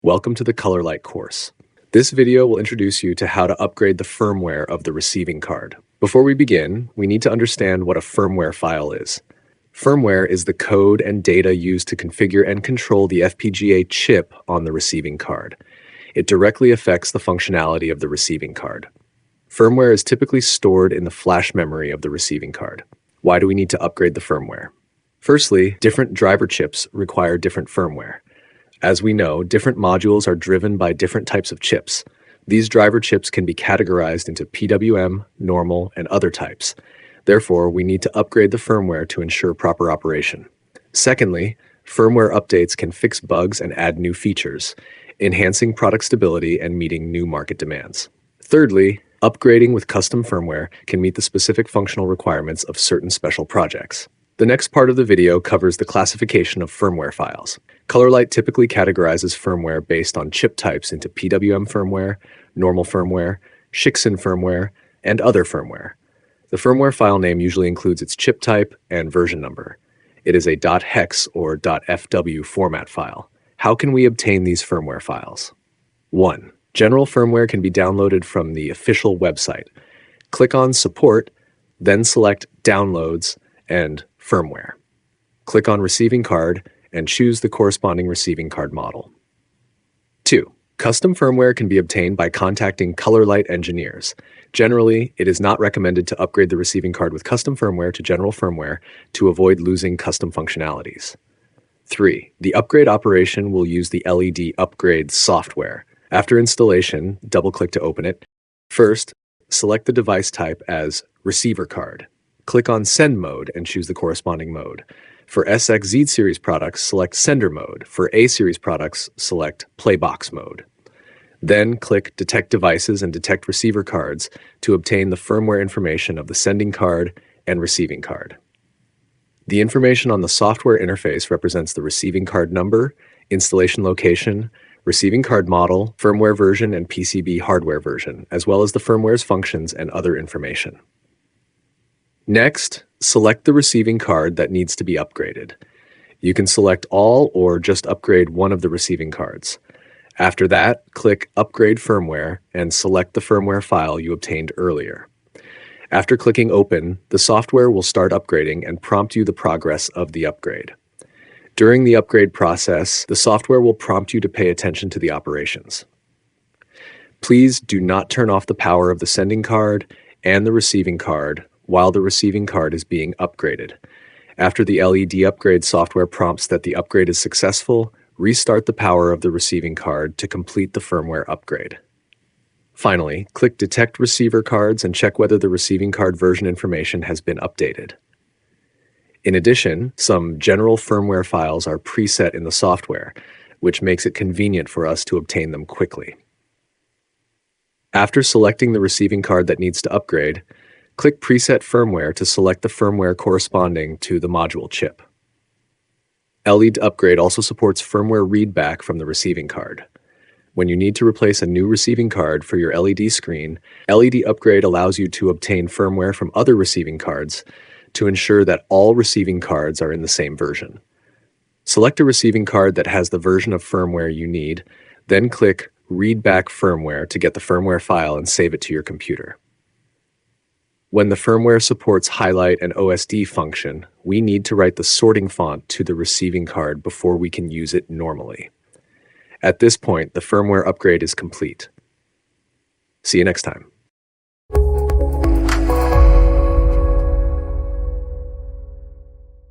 Welcome to the Colorlight course. This video will introduce you to how to upgrade the firmware of the receiving card. Before we begin, we need to understand what a firmware file is. Firmware is the code and data used to configure and control the FPGA chip on the receiving card. It directly affects the functionality of the receiving card. Firmware is typically stored in the flash memory of the receiving card. Why do we need to upgrade the firmware? Firstly, different driver chips require different firmware. As we know, different modules are driven by different types of chips. These driver chips can be categorized into PWM, normal, and other types. Therefore, we need to upgrade the firmware to ensure proper operation. Secondly, firmware updates can fix bugs and add new features, enhancing product stability and meeting new market demands. Thirdly, upgrading with custom firmware can meet the specific functional requirements of certain special projects. The next part of the video covers the classification of firmware files. Colorlight typically categorizes firmware based on chip types into PWM firmware, normal firmware, Shiksen firmware, and other firmware. The firmware file name usually includes its chip type and version number. It is a .hex or .fw format file. How can we obtain these firmware files? 1. General firmware can be downloaded from the official website. Click on Support, then select Downloads and Firmware. Click on Receiving Card and choose the corresponding receiving card model. 2. Custom firmware can be obtained by contacting Colorlight engineers. Generally, it is not recommended to upgrade the receiving card with custom firmware to general firmware to avoid losing custom functionalities. 3. The upgrade operation will use the LED upgrade software. After installation, double-click to open it. First, select the device type as receiver card. Click on Send mode and choose the corresponding mode. For SX-Z series products, select Sender mode. For A series products, select Playbox mode. Then click Detect Devices and Detect Receiver Cards to obtain the firmware information of the sending card and receiving card. The information on the software interface represents the receiving card number, installation location, receiving card model, firmware version, and PCB hardware version, as well as the firmware's functions and other information. Next, select the receiving card that needs to be upgraded. You can select all or just upgrade one of the receiving cards. After that, click Upgrade Firmware and select the firmware file you obtained earlier. After clicking Open, the software will start upgrading and prompt you the progress of the upgrade. During the upgrade process, the software will prompt you to pay attention to the operations. Please do not turn off the power of the sending card and the receiving card while the receiving card is being upgraded. After the LED upgrade software prompts that the upgrade is successful, restart the power of the receiving card to complete the firmware upgrade. Finally, click Detect Receiver Cards and check whether the receiving card version information has been updated. In addition, some general firmware files are preset in the software, which makes it convenient for us to obtain them quickly. After selecting the receiving card that needs to upgrade, click Preset Firmware to select the firmware corresponding to the module chip. LED Upgrade also supports firmware readback from the receiving card. When you need to replace a new receiving card for your LED screen, LED Upgrade allows you to obtain firmware from other receiving cards to ensure that all receiving cards are in the same version. Select a receiving card that has the version of firmware you need, then click Read Back Firmware to get the firmware file and save it to your computer. When the firmware supports highlight and OSD function, we need to write the sorting font to the receiving card before we can use it normally. At this point, the firmware upgrade is complete. See you next time.